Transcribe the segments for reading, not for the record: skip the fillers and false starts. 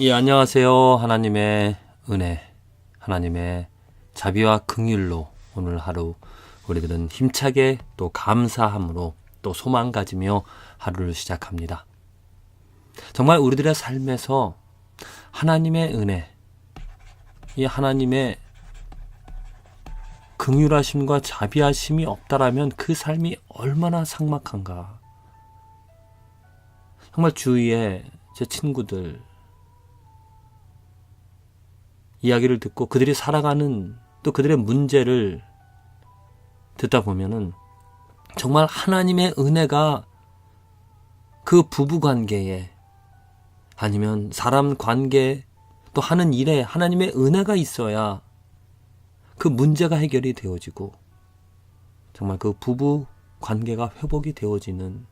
예, 안녕하세요. 하나님의 은혜, 하나님의 자비와 긍휼로 오늘 하루 우리들은 힘차게 또 감사함으로 또 소망 가지며 하루를 시작합니다. 정말 우리들의 삶에서 하나님의 은혜, 이 하나님의 긍휼하심과 자비하심이 없다라면 그 삶이 얼마나 삭막한가. 정말 주위에 제 친구들 이야기를 듣고 그들이 살아가는 또 그들의 문제를 듣다 보면은 정말 하나님의 은혜가 그 부부 관계에 아니면 사람 관계 또 하는 일에 하나님의 은혜가 있어야 그 문제가 해결이 되어지고 정말 그 부부 관계가 회복이 되어지는,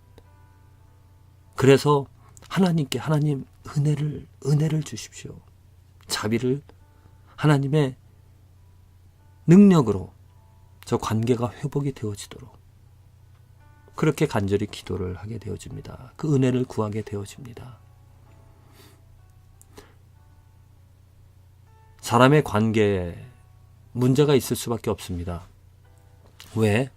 그래서 하나님께 하나님 은혜를 주십시오. 자비를 하나님의 능력으로 저 관계가 회복이 되어지도록 그렇게 간절히 기도를 하게 되어집니다. 그 은혜를 구하게 되어집니다. 사람의 관계에 문제가 있을 수밖에 없습니다. 왜?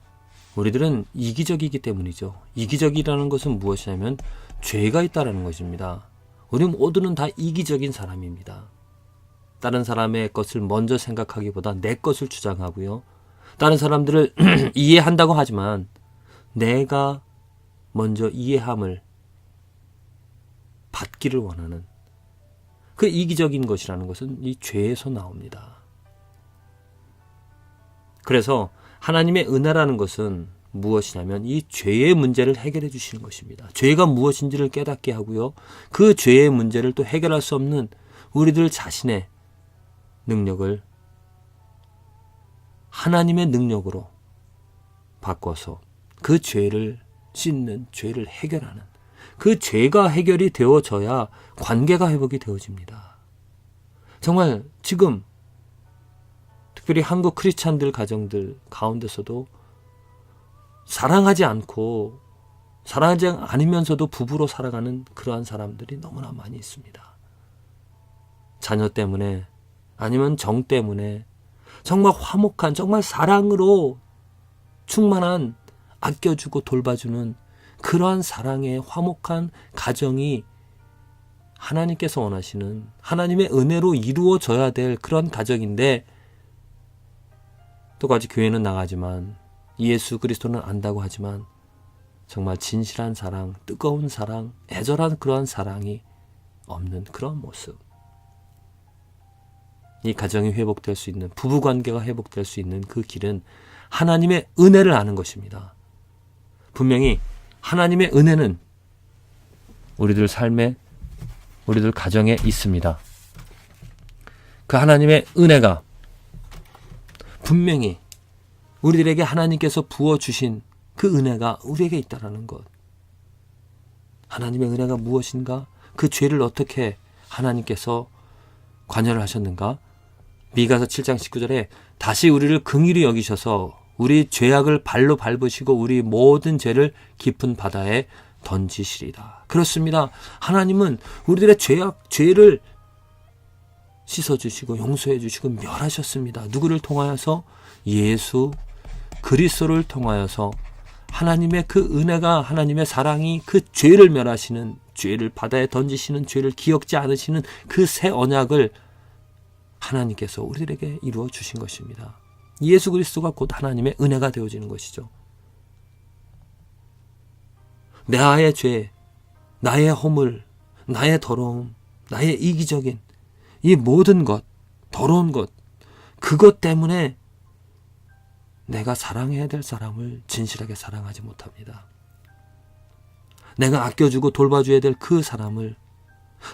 우리들은 이기적이기 때문이죠. 이기적이라는 것은 무엇이냐면 죄가 있다는 것입니다. 우리 모두는 다 이기적인 사람입니다. 다른 사람의 것을 먼저 생각하기보다 내 것을 주장하고요. 다른 사람들을 이해한다고 하지만 내가 먼저 이해함을 받기를 원하는 그 이기적인 것이라는 것은 이 죄에서 나옵니다. 그래서 하나님의 은혜라는 것은 무엇이냐면 이 죄의 문제를 해결해 주시는 것입니다. 죄가 무엇인지를 깨닫게 하고요. 그 죄의 문제를 또 해결할 수 없는 우리들 자신의 능력을 하나님의 능력으로 바꿔서 그 죄를 씻는, 죄를 해결하는, 그 죄가 해결이 되어져야 관계가 회복이 되어집니다. 정말 지금 특별히 한국 크리스찬들 가정들 가운데서도 사랑하지 않으면서도 부부로 살아가는 그러한 사람들이 너무나 많이 있습니다. 자녀 때문에 아니면 정 때문에 정말 화목한, 정말 사랑으로 충만한, 아껴주고 돌봐주는 그러한 사랑의 화목한 가정이 하나님께서 원하시는 하나님의 은혜로 이루어져야 될 그런 가정인데, 똑같이 교회는 나가지만 예수 그리스도는 안다고 하지만 정말 진실한 사랑, 뜨거운 사랑, 애절한 그러한 사랑이 없는 그런 모습. 이 가정이 회복될 수 있는, 부부관계가 회복될 수 있는 그 길은 하나님의 은혜를 아는 것입니다. 분명히 하나님의 은혜는 우리들 삶에, 우리들 가정에 있습니다. 그 하나님의 은혜가 분명히 우리들에게 하나님께서 부어주신 그 은혜가 우리에게 있다는 것. 하나님의 은혜가 무엇인가? 그 죄를 어떻게 하나님께서 관여를 하셨는가? 미가서 7장 19절에 다시 우리를 긍휼히 여기셔서 우리 죄악을 발로 밟으시고 우리 모든 죄를 깊은 바다에 던지시리다. 그렇습니다. 하나님은 우리들의 죄를 씻어주시고 용서해주시고 멸하셨습니다. 누구를 통하여서? 예수 그리스도를 통하여서 하나님의 그 은혜가, 하나님의 사랑이 그 죄를 멸하시는, 죄를 바다에 던지시는, 죄를 기억지 않으시는 그 새 언약을 하나님께서 우리들에게 이루어 주신 것입니다. 예수 그리스도가 곧 하나님의 은혜가 되어지는 것이죠. 나의 죄, 나의 허물, 나의 더러움, 나의 이기적인 이 모든 것, 더러운 것, 그것 때문에 내가 사랑해야 될 사람을 진실하게 사랑하지 못합니다. 내가 아껴주고 돌봐줘야 될 그 사람을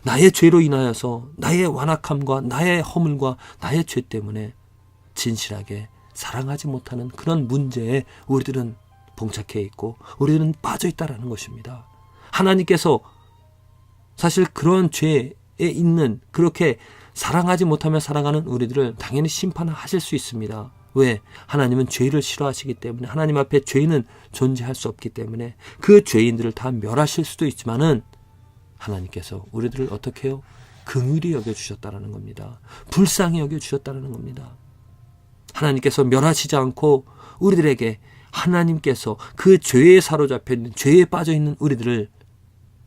나의 죄로 인하여서, 나의 완악함과 나의 허물과 나의 죄 때문에 진실하게 사랑하지 못하는 그런 문제에 우리들은 봉착해 있고 우리들은 빠져 있다는 것입니다. 하나님께서 사실 그런 죄에 있는, 그렇게 사랑하지 못하며 살아가는 우리들을 당연히 심판하실 수 있습니다. 왜? 하나님은 죄를 싫어하시기 때문에, 하나님 앞에 죄인은 존재할 수 없기 때문에 그 죄인들을 다 멸하실 수도 있지만은 하나님께서 우리들을 어떻게 해요? 긍휼히 여겨주셨다는 겁니다. 불쌍히 여겨주셨다는 겁니다. 하나님께서 멸하시지 않고 우리들에게 하나님께서 그 죄에 사로잡혀 있는, 죄에 빠져 있는 우리들을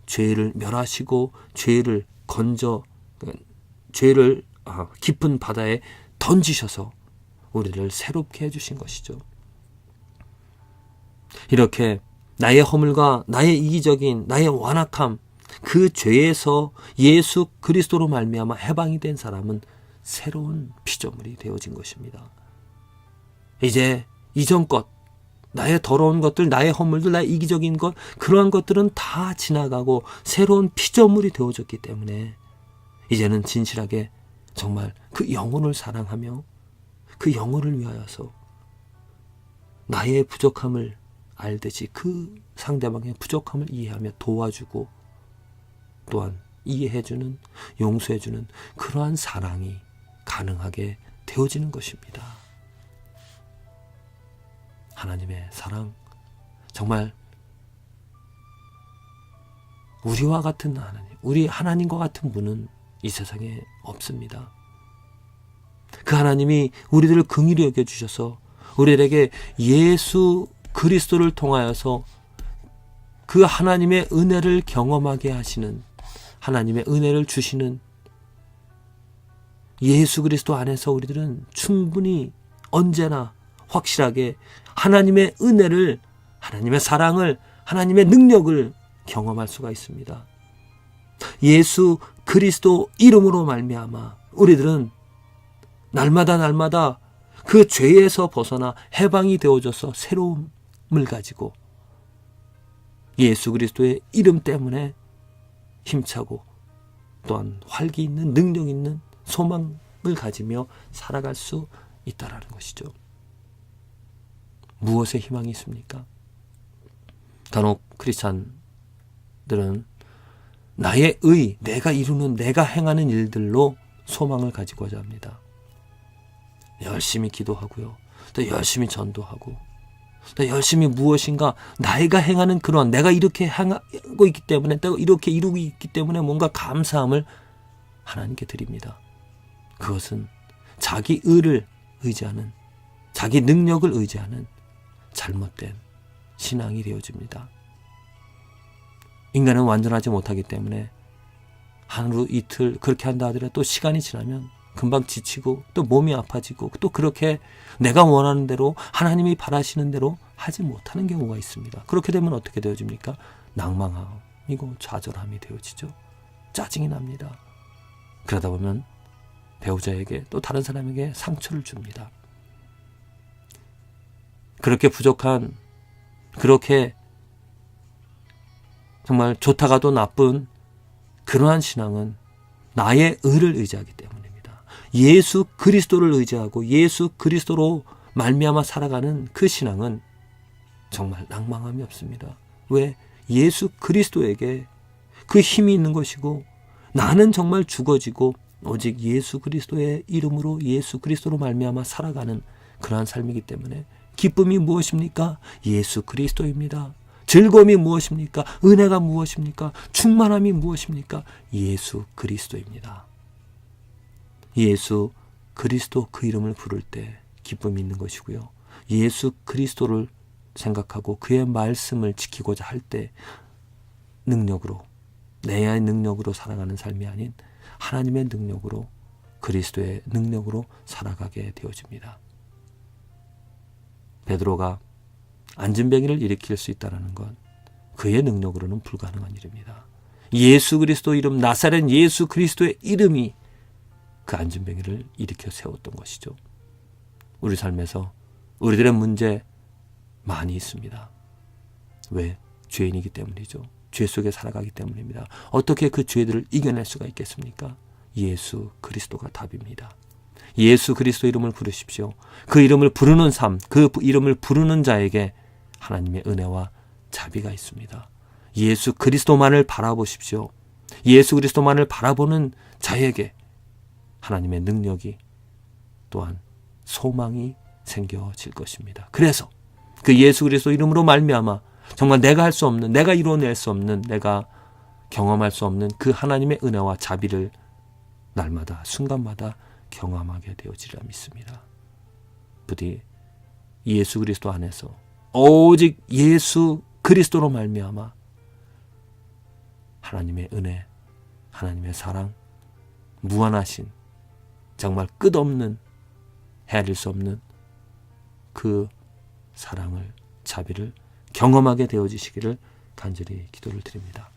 죄를 멸하시고 죄를 죄를 깊은 바다에 던지셔서 우리를 새롭게 해주신 것이죠. 이렇게 나의 허물과 나의 이기적인 나의 완악함, 그 죄에서 예수 그리스도로 말미암아 해방이 된 사람은 새로운 피조물이 되어진 것입니다. 이제 이전 것, 나의 더러운 것들, 나의 허물들, 나의 이기적인 것, 그러한 것들은 다 지나가고 새로운 피조물이 되어졌기 때문에 이제는 진실하게 정말 그 영혼을 사랑하며 그 영혼을 위하여서 나의 부족함을 알듯이 그 상대방의 부족함을 이해하며 도와주고 또한 이해해주는, 용서해주는 그러한 사랑이 가능하게 되어지는 것입니다. 하나님의 사랑, 정말 우리와 같은 하나님, 우리 하나님과 같은 분은 이 세상에 없습니다. 그 하나님이 우리들을 긍휼히 여겨주셔서 우리에게 예수 그리스도를 통하여서 그 하나님의 은혜를 경험하게 하시는, 하나님의 은혜를 주시는 예수 그리스도 안에서 우리들은 충분히 언제나 확실하게 하나님의 은혜를, 하나님의 사랑을, 하나님의 능력을 경험할 수가 있습니다. 예수 그리스도 이름으로 말미암아 우리들은 날마다 그 죄에서 벗어나 해방이 되어져서 새로움을 가지고 예수 그리스도의 이름 때문에 힘차고 또한 활기 있는, 능력 있는 소망을 가지며 살아갈 수 있다라는 것이죠. 무엇에 희망이 있습니까? 간혹 크리스찬들은 나의 의, 내가 이루는, 내가 행하는 일들로 소망을 가지고자 합니다. 열심히 기도하고요. 또 열심히 전도하고 또 열심히 무엇인가 내가 행하는 그런, 내가 이렇게 하고 있기 때문에, 내가 이렇게 이루고 있기 때문에 뭔가 감사함을 하나님께 드립니다. 그것은 자기 의를 의지하는, 자기 능력을 의지하는 잘못된 신앙이 되어집니다. 인간은 완전하지 못하기 때문에 하루 이틀 그렇게 한다 하더라도 또 시간이 지나면 금방 지치고 또 몸이 아파지고 또 그렇게 내가 원하는 대로, 하나님이 바라시는 대로 하지 못하는 경우가 있습니다. 그렇게 되면 어떻게 되어집니까? 낭망이고 좌절함이 되어지죠. 짜증이 납니다. 그러다 보면 배우자에게 또 다른 사람에게 상처를 줍니다. 그렇게 부족한, 그렇게 정말 좋다가도 나쁜 그러한 신앙은 나의 의를 의지하기 때문입니다. 예수 그리스도를 의지하고 예수 그리스도로 말미암아 살아가는 그 신앙은 정말 낭망함이 없습니다. 왜? 예수 그리스도에게 그 힘이 있는 것이고 나는 정말 죽어지고 오직 예수 그리스도의 이름으로, 예수 그리스도로 말미암아 살아가는 그러한 삶이기 때문에 기쁨이 무엇입니까? 예수 그리스도입니다. 즐거움이 무엇입니까? 은혜가 무엇입니까? 충만함이 무엇입니까? 예수 그리스도입니다. 예수 그리스도 그 이름을 부를 때 기쁨이 있는 것이고요. 예수 그리스도를 생각하고 그의 말씀을 지키고자 할 때 능력으로, 내 능력으로 살아가는 삶이 아닌 하나님의 능력으로, 그리스도의 능력으로 살아가게 되어집니다. 베드로가 안진뱅이를 일으킬 수 있다는 건 그의 능력으로는 불가능한 일입니다. 예수 그리스도 이름, 나사렛 예수 그리스도의 이름이 그 안진뱅이를 일으켜 세웠던 것이죠. 우리 삶에서 우리들의 문제 많이 있습니다. 왜? 죄인이기 때문이죠. 죄 속에 살아가기 때문입니다. 어떻게 그 죄들을 이겨낼 수가 있겠습니까? 예수 그리스도가 답입니다. 예수 그리스도 이름을 부르십시오. 그 이름을 부르는 삶, 그 이름을 부르는 자에게 하나님의 은혜와 자비가 있습니다. 예수 그리스도만을 바라보십시오. 예수 그리스도만을 바라보는 자에게 하나님의 능력이 또한 소망이 생겨질 것입니다. 그래서 그 예수 그리스도 이름으로 말미암아 정말 내가 할 수 없는, 내가 이루어낼 수 없는, 내가 경험할 수 없는 그 하나님의 은혜와 자비를 날마다 순간마다 경험하게 되어지리라 믿습니다. 부디 예수 그리스도 안에서 오직 예수 그리스도로 말미암아 하나님의 은혜, 하나님의 사랑, 무한하신 정말 끝없는 헤아릴 수 없는 그 사랑을, 자비를 경험하게 되어지시기를 간절히 기도를 드립니다.